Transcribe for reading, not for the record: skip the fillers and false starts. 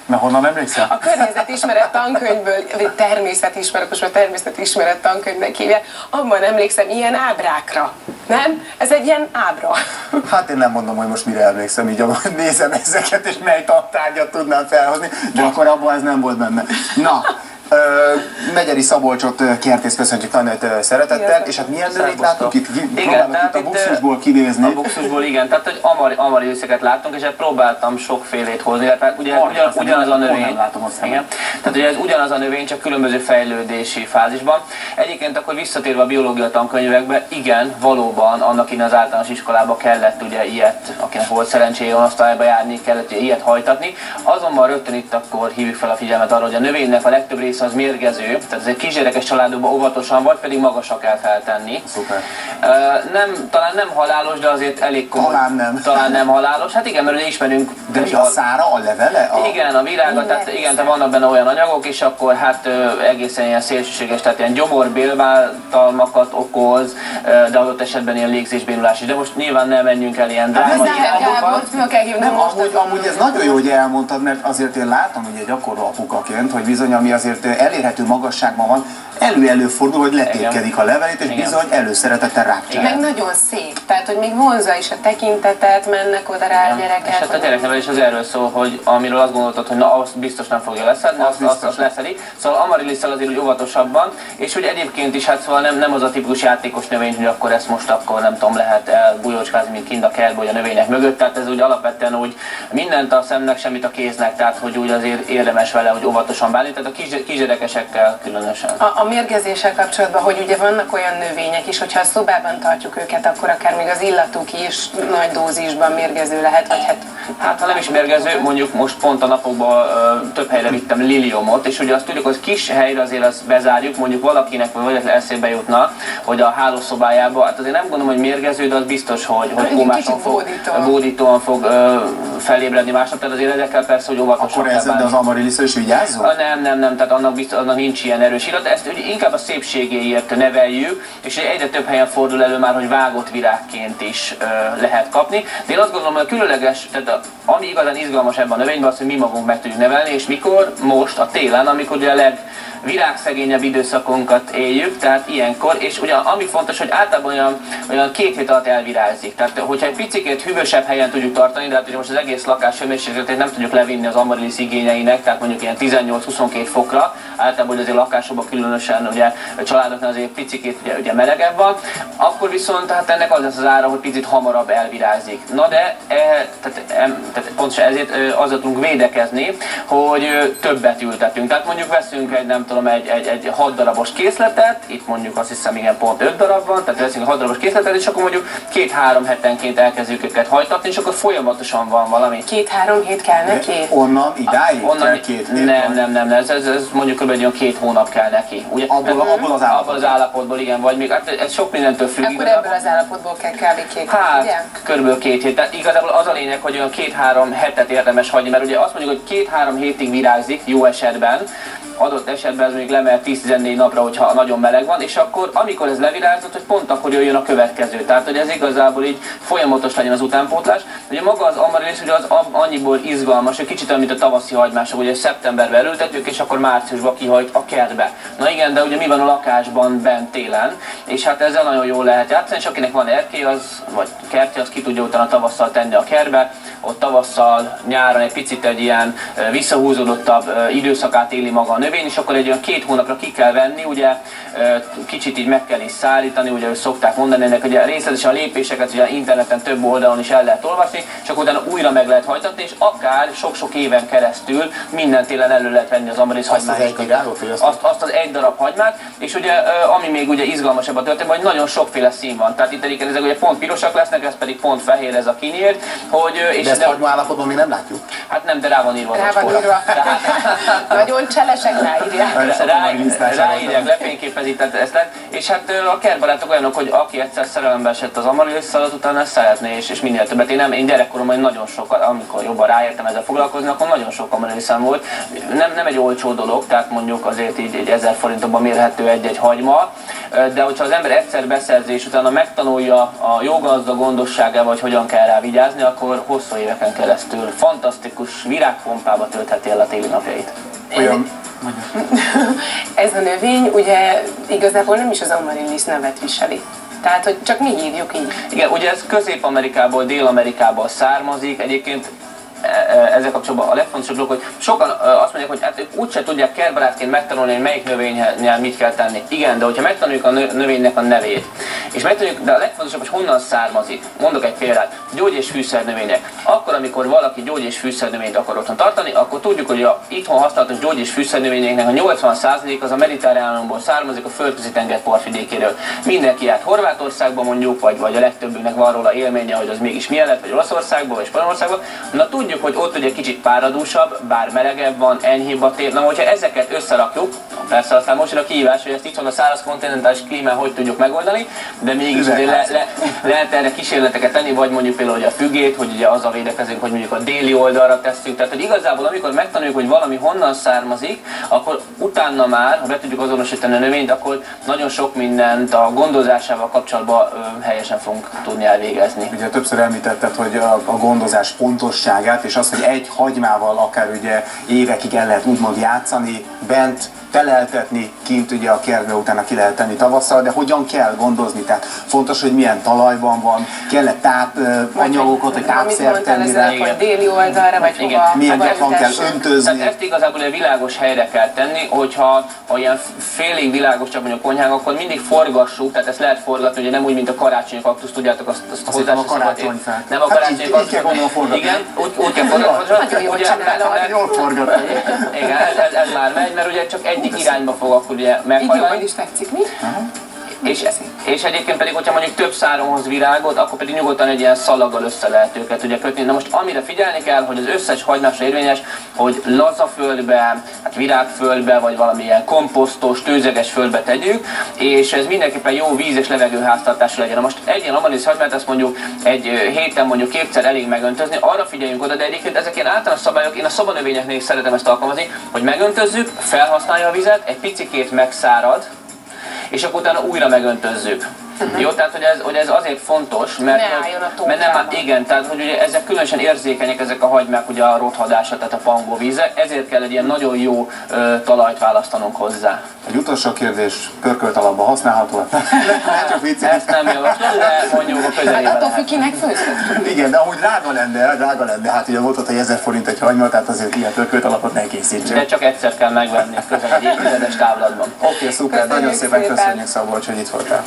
Na, honnan emlékszel? A környezetismeret tankönyvből, vagy természetismeret, most már természetismeret tankönyvnek hívják, abban emlékszem ilyen ábrákra. Nem? Ez egy ilyen ábra. Hát én nem mondom, hogy most mire emlékszem, így ahogy nézem ezeket, és mely tantárgyat tudnám felhozni, de akkor abban ez nem volt benne. Na, Megyeri Szabolcsot, Kertész köszöntjük nagyon szeretettel, és hát milyen növényt láttuk itt? Igen, tehát itt a buxusból kinézni. A buxusból, igen, tehát hogy amariliszeket láttunk, és hát próbáltam sokfélét hozni, tehát ugye ugyanaz a növény. Igen. Tehát ugye ez ugyanaz a növény, csak különböző fejlődési fázisban. Egyébként akkor visszatérve a biológia tankönyvekbe, igen, valóban annak innen az általános iskolába kellett ugye ilyet, akinek volt szerencséje osztályba járni, kellett ugye ilyet hajtatni. Azonban rögtön itt akkor hívjuk fel a figyelmet arra, hogy a növénynek a legtöbb része az mérgező, tehát ez egy kisgyerekes családokban óvatosan, vagy pedig magasra kell feltenni. Szuper. Talán nem halálos, de azért elég komoly. Talán nem halálos. Hát igen, mert ugye ismerünk. De mi a szára, a levele? Igen, a virága, tehát igen, de vannak benne olyan anyagok, és akkor hát egészen ilyen szélsőséges, tehát ilyen gyomorbélváltalmakat okoz, de adott esetben ilyen légzésbénulás is. De most nyilván nem menjünk el ilyen drámai irányokba. Amúgy ez nagyon jó, hogy elmondtad, mert azért én látom ugye gyakorló apukaként, hogy bizony, ami azért elérhető magasságban van, előfordul, hogy letépkedik a levelét, és bizony előszeretettel rákcsálják. Meg nagyon szép, tehát hogy még vonzza is a tekintetet, mennek oda rá a gyerekek. És hát a gyereknevelés az erről szól, hogy amiről azt gondoltad, hogy na azt biztos nem fogja leszedni, azt leszedi. Szóval amarilisszal azért úgy óvatosabban, és hogy egyébként is hát szóval nem az a tipikus játékos növény, hogy akkor ezt most akkor nem tudom, lehet elbújócskázni, mint kint a kertbe, vagy a növények mögött. Tehát ez úgy alapvetően úgy mindent a szemnek, semmit a kéznek, tehát hogy úgy azért érdemes vele, hogy óvatosan bánni, tehát a kisgyerekesekkel különösen. A mérgezéssel kapcsolatban, hogy ugye vannak olyan növények is, hogyha a szobában tartjuk őket, akkor akár még az illatuk is nagy dózisban mérgező lehet, vagy hát ha nem is mérgező, mondjuk most pont a napokban több helyre vittem liliomot, és ugye azt tudjuk, hogy kis helyre azért azt bezárjuk, mondjuk valakinek vagy eszébe jutna, hogy a hálószobájába, hát azért nem gondolom, hogy mérgező, de az biztos, hogy kómásan fog, bódítóan fog felébredni másnap, tehát azért ezekkel persze, hogy óvatosan kell bánni. De az amarilisszal is vigyázzon? Nem, tehát annak nincs ilyen erős illat, ezt inkább a szépségéért neveljük, és egyre több helyen fordul elő már, hogy vágott virágként is lehet kapni. De én azt gondolom, hogy a különleges, tehát ami igazán izgalmas ebben a növényben az, hogy mi magunk meg tudjuk nevelni, és mikor? Most, a télen, amikor ugye a legvirágszegényebb időszakunkat éljük, tehát ilyenkor, és ugye ami fontos, hogy általában olyan 2 hét alatt elvirágzik. Tehát hogyha egy picikét hűvösebb helyen tudjuk tartani, de hát ugye most az egész lakás hőmérsékletét nem tudjuk levinni az amarilisz igényeinek, tehát mondjuk ilyen 18-22 fokra, általában hogy azért lakásokban különösen ugye a családoknál azért picikét ugye melegebb van, akkor viszont hát ennek az lesz az ára, hogy picit hamarabb elvirágzik. Na de tehát pontosan ezért azzal tudunk védekezni, hogy többet ültetünk. Tehát mondjuk veszünk egy 6 darabos készletet, itt mondjuk azt hiszem igen pont 5 darab van, tehát veszünk egy 6 darabos készletet, és akkor mondjuk 2-3 hetenként elkezdjük őket hajtatni, és akkor folyamatosan van valami. 2-3 hét kell neki? Onnan idáig? Onnan, nem, ez mondjuk kb. 2 hónap kell neki. Ugye, abból az állapotból, igen, vagy még, hát ez sok mindentől függ. Akkor ebből az állapotból kell kb. 2 hét, ugye? Körülbelül 2 hét. Tehát igazából az a lényeg, hogy olyan 2-3 hetet érdemes hagyni, mert ugye azt mondjuk, hogy 2-3 hétig virágzik, jó esetben, adott esetben ez még lemehet 10-14 napra, hogyha nagyon meleg van, és akkor, amikor ez levirágzott, hogy pont akkor jöjjön a következő. Tehát, hogy ez igazából így folyamatos legyen az utánpótlás. Ugye maga az amarilisz, ugye az annyiból izgalmas, hogy kicsit olyan, mint a tavaszi hagymások, ugye szeptemberben elültetjük, és akkor márciusban kihajt a kertbe. Na igen, de ugye mi van a lakásban bent télen, és hát ezzel nagyon jól lehet játszani, és akinek van erkély, vagy kertje, az ki tudja utána tavasszal tenni a kertbe, ott tavasszal, nyáron egy picit egy ilyen visszahúzódottabb időszakát éli maga a növény, és akkor egy olyan 2 hónapra ki kell venni, ugye kicsit így meg kell is szállítani, ugye szokták mondani, ennek ugye részletesen a lépéseket ugye interneten több oldalon is el lehet olvasni, és akkor utána újra meg lehet hajtatni, és akár sok-sok éven keresztül minden télen elő lehet venni az amarilisz hagymát. Azt az 1 darab hagymát, és ugye ami még ugye izgalmasabb a történet, hogy nagyon sokféle szín van. Tehát itt ezek ugye pont pirosak lesznek, ez pedig pont fehér, ez a kinyírt, hogy és De ezt hagyma állapotban még nem látjuk. Hát nem, de rá van írva. Rá van írva. Nagyon cselesek ráírják. Ráírják, lefényképezik, tehát ezt lehet. És hát a kertbarátok olyanok, hogy aki egyszer szerelembe esett az Amaryllis alatt, utána ezt szeretné, és minél többet. Én gyerekkoromban nagyon sokat, amikor jobban ráértem ezzel foglalkozni, akkor nagyon sok Amaryllis-em volt. Nem egy olcsó dolog, tehát mondjuk azért így 1000 forintokban mérhető egy hagyma, de hogyha az ember egyszer beszerzi, és utána megtanulja a jó gazda gondosságával, hogy hogyan kell rá vigyázni, akkor hosszú éveken keresztül fantasztikus virágpompába töltheti el a téli napjait. Olyan... Ez a növény ugye igazából nem is az Amaryllis nevet viseli. Tehát, hogy csak mi hívjuk így. Igen, ugye ez Közép-Amerikából, Dél-Amerikából származik. Egyébként ezzel kapcsolatban a legfontosabb dolog, hogy sokan azt mondják, hogy hát ők úgyse tudják kertbarátként megtanulni, hogy melyik növénynél mit kell tenni. Igen, de hogyha megtanuljuk a növénynek a nevét, és megtanuljuk, de a legfontosabb, hogy honnan származik. Mondok egy példát, gyógy- és fűszernövények. Akkor, amikor valaki gyógy- és fűszernövényt akar otthon tartani, akkor tudjuk, hogy a itthon használatos gyógy- és fűszernövényeknek a 80% az a mediterránumból származik, a földközi tenger partvidékéről. Mindenki járt Horvátországba mondjuk, vagy a legtöbbünknek van róla élménye, hogy az mégis milyen lett, vagy Olaszországba, vagy Spanyolországba. Na tudjuk, hogy ott ugye kicsit páradúsabb, bár melegebb van, enyhébb a tél. Na, hogyha ezeket összerakjuk, persze aztán most a kihívás, hogy ezt itthon a száraz kontinentális klímán hogy tudjuk megoldani, de mégis lehet erre kísérleteket tenni, vagy mondjuk például hogy a fügét, hogy ugye azzal védekezünk, hogy mondjuk a déli oldalra tesszük. Tehát, hogy igazából amikor megtanuljuk, hogy valami honnan származik, akkor utána már, ha be tudjuk azonosítani a növényt, akkor nagyon sok mindent a gondozásával kapcsolatban helyesen fogunk tudni elvégezni. Ugye többször említetted, hogy a gondozás pontosságát, és az, hogy egy hagymával akár ugye évekig el lehet úgymond játszani, bent teleltetni, kint ugye a kertbe utána ki lehet tenni tavasszal, de hogyan kell gondozni? Tehát fontos, hogy milyen talajban van, kell-e tápanyagokat, vagy tápszert tenni rá? Vagy déli oldalra, vagy hova? Milyen gyakran kell öntözni? Tehát ezt igazából egy világos helyre kell tenni, hogyha ilyen félig világos csak mondjuk konyhánk, akkor mindig forgassuk, tehát ezt lehet forgatni, ugye nem úgy, mint a karácsonyi kaktusz, tudjátok, azt hozzá a karácsonyfát. Nem a karácsonyi kaktusz. Így kell gondolom forgatni. Igen, úgy kell forgatni. Nagyon jól csinálod. Jól forgatni. Igen, ez már megy, mert ugye csak egyik irányba fog akkor ugye meghajlani. Így is tetszik, mi? És egyébként pedig, hogyha mondjuk több száron hoz virágot, akkor pedig nyugodtan egy ilyen szalaggal össze lehet őket ugye kötni. Na most amire figyelni kell, hogy az összes hagymásra érvényes, hogy laza földbe, hát virágföldbe, vagy valamilyen komposztos, tőzeges földbe tegyük, és ez mindenképpen jó víz- és levegőháztartásra legyen. Na most egy ilyen Amaryllis hagymát azt mondjuk egy héten mondjuk kétszer elég megöntözni, arra figyeljünk oda, de egyébként ezek ilyen általános szabályok, én a szobanövényeknél is szeretem ezt alkalmazni, hogy megöntözzük, felhasználja a vizet, egy picikét megszárad, és akkor utána újra megöntözzük. Jó, tehát hogy ez azért fontos, mert nem, igen, tehát hogy ugye ezek különösen érzékenyek, ezek a hagymák ugye a rothadásra, tehát a pangóvízre, ezért kell egy ilyen nagyon jó talajt választanunk hozzá. Egy utolsó kérdés, pörkölt alapban használható? Ezt nem javaslom, de mondjuk a közelében Hát attól függ, kinek főzött. Igen, de amúgy drága lenne, hát ugye mondtad, hogy 1000 forint egy hagyma, tehát azért ilyen pörkölt alapot ne készítsen. De csak egyszer kell megvenni, közel egy évtizedes távlatban. Oké, szuper, nagyon szépen köszönjük, Szabolcs, hogy itt voltál.